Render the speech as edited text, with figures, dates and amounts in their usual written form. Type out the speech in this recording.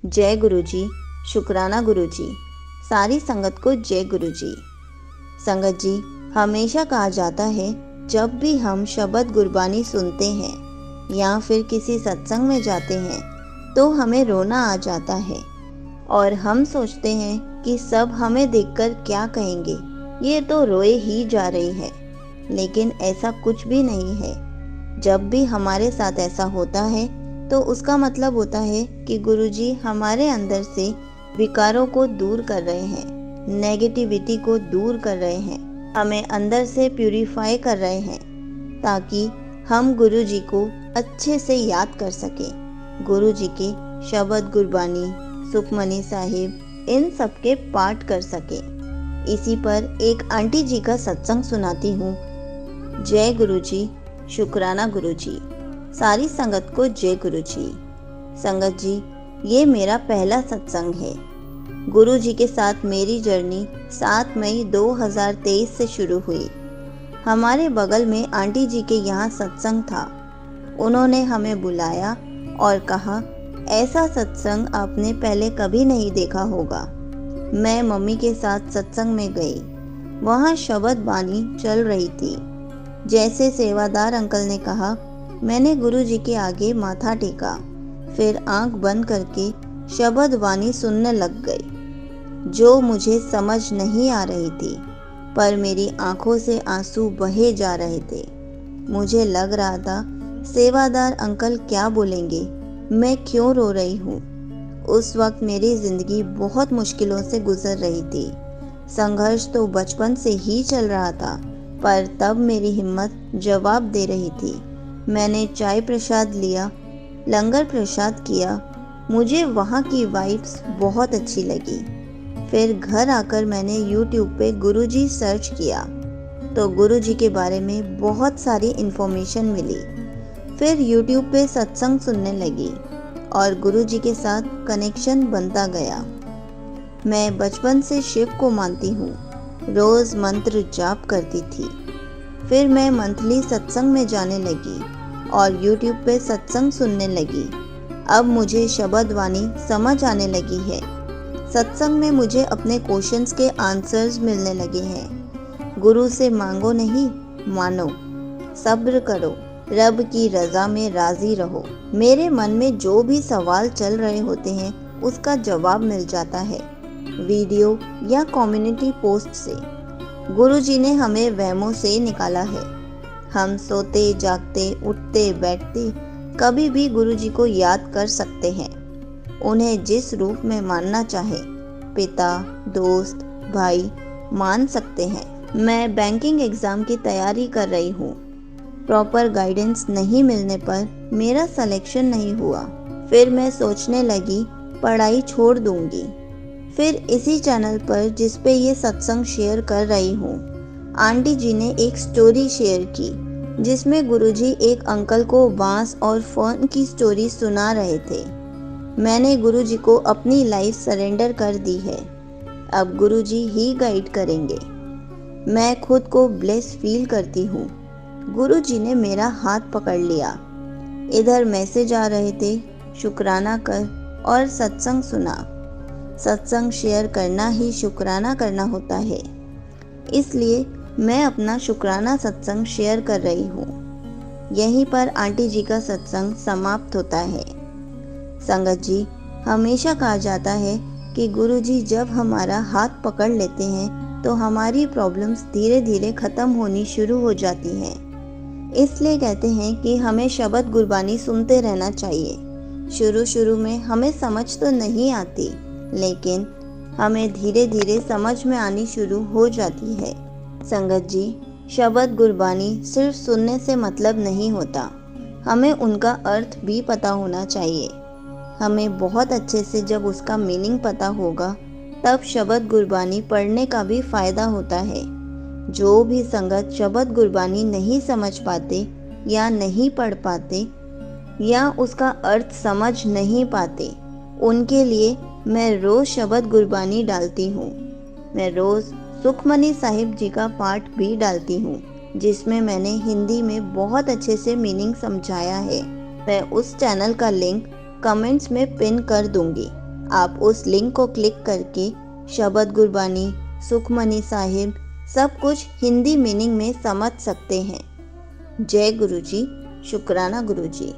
जय गुरुजी, शुक्राना गुरुजी, सारी संगत को जय गुरुजी। संगत जी, हमेशा कहा जाता है जब भी हम शब्द गुरबानी सुनते हैं या फिर किसी सत्संग में जाते हैं तो हमें रोना आ जाता है और हम सोचते हैं कि सब हमें देखकर क्या कहेंगे, ये तो रोए ही जा रही है। लेकिन ऐसा कुछ भी नहीं है। जब भी हमारे साथ ऐसा होता है तो उसका मतलब होता है कि गुरुजी हमारे अंदर से विकारों को दूर कर रहे हैं, नेगेटिविटी को दूर कर रहे हैं, हमें अंदर से प्यूरिफाई कर रहे हैं ताकि हम गुरुजी को अच्छे से याद कर सकें। गुरुजी के शब्द गुरबानी, सुखमनी साहिब, इन सब के पाठ कर सकें। इसी पर एक आंटी जी का सत्संग सुनाती हूँ। जय गुरुजी, शुक्राना गुरुजी, सारी संगत को जय गुरुजी। संगत जी, ये मेरा पहला सत्संग है। गुरुजी के साथ मेरी जर्नी 7 मई 2023 से शुरू हुई। हमारे बगल में आंटी जी के यहाँ सत्संग था। उन्होंने हमें बुलाया और कहा, ऐसा सत्संग आपने पहले कभी नहीं देखा होगा। मैं मम्मी के साथ सत्संग में गई। वहाँ शब्द बानी चल रही थी। जैसे सेवादार अंकल ने कहा, मैंने गुरुजी के आगे माथा टेका, फिर आंख बंद करके शब्द वाणी सुनने लग गई, जो मुझे समझ नहीं आ रही थी, पर मेरी आंखों से आंसू बहे जा रहे थे। मुझे लग रहा था सेवादार अंकल क्या बोलेंगे, मैं क्यों रो रही हूँ। उस वक्त मेरी जिंदगी बहुत मुश्किलों से गुजर रही थी। संघर्ष तो बचपन से ही चल रहा था, पर तब मेरी हिम्मत जवाब दे रही थी। मैंने चाय प्रसाद लिया, लंगर प्रसाद किया। मुझे वहाँ की वाइब्स बहुत अच्छी लगी। फिर घर आकर मैंने YouTube पे गुरुजी सर्च किया तो गुरुजी के बारे में बहुत सारी इन्फॉर्मेशन मिली। फिर YouTube पे सत्संग सुनने लगी और गुरुजी के साथ कनेक्शन बनता गया। मैं बचपन से शिव को मानती हूँ, रोज़ मंत्र जाप करती थी। फिर मैं मंथली सत्संग में जाने लगी और YouTube पे सत्संग सुनने लगी। अब मुझे शब्द वाणी समझ आने लगी है। सत्संग में मुझे अपने क्वेश्चंस के आंसर्स मिलने लगे हैं। गुरु से मांगो नहीं, मानो, सब्र करो, रब की रज़ा में राज़ी रहो। मेरे मन में जो भी सवाल चल रहे होते हैं उसका जवाब मिल जाता है वीडियो या कम्युनिटी पोस्ट से। गुरुजी ने हमें वहमों से निकाला है। हम सोते जागते, उठते बैठते कभी भी गुरुजी को याद कर सकते हैं। उन्हें जिस रूप में मानना चाहे, पिता, दोस्त, भाई, मान सकते हैं। मैं बैंकिंग एग्ज़ाम की तैयारी कर रही हूँ। प्रॉपर गाइडेंस नहीं मिलने पर मेरा सिलेक्शन नहीं हुआ। फिर मैं सोचने लगी पढ़ाई छोड़ दूंगी। फिर इसी चैनल पर जिस पे ये सत्संग शेयर कर रही हूँ, आंटी जी ने एक स्टोरी शेयर की जिसमें गुरुजी एक अंकल को बांस और फर्न की स्टोरी सुना रहे थे। मैंने गुरुजी को अपनी लाइफ सरेंडर कर दी है। अब गुरुजी ही गाइड करेंगे। मैं खुद को ब्लेस फील करती हूँ। गुरुजी ने मेरा हाथ पकड़ लिया। इधर मैसेज आ रहे थे, शुक्राना कर और सत्संग सुना। सत्संग शेयर करना ही शुक्राना करना होता है। इसलिए मैं अपना शुक्राना सत्संग शेयर कर रही हूँ। यहीं पर आंटी जी का सत्संग समाप्त होता है। संगत जी, हमेशा कहा जाता है कि गुरुजी जब हमारा हाथ पकड़ लेते हैं तो हमारी प्रॉब्लम्स धीरे धीरे ख़त्म होनी शुरू हो जाती हैं। इसलिए कहते हैं कि हमें शब्द गुरबानी सुनते रहना चाहिए। शुरू में हमें समझ तो नहीं आती, लेकिन हमें धीरे धीरे समझ में आनी शुरू हो जाती है। संगत जी, शब्द गुरबानी सिर्फ सुनने से मतलब नहीं होता, हमें उनका अर्थ भी पता होना चाहिए। हमें बहुत अच्छे से जब उसका मीनिंग पता होगा तब शब्द गुरबानी पढ़ने का भी फ़ायदा होता है। जो भी संगत शब्द गुरबानी नहीं समझ पाते या नहीं पढ़ पाते या उसका अर्थ समझ नहीं पाते, उनके लिए मैं रोज़ शब्द गुरबानी डालती हूँ। मैं रोज़ सुखमनी साहिब जी का पाठ भी डालती हूँ, जिसमें मैंने हिंदी में बहुत अच्छे से मीनिंग समझाया है। मैं उस चैनल का लिंक कमेंट्स में पिन कर दूंगी। आप उस लिंक को क्लिक करके शबद गुरबानी, सुखमनी साहिब सब कुछ हिंदी मीनिंग में समझ सकते हैं। जय गुरु जी, शुक्राना गुरु जी।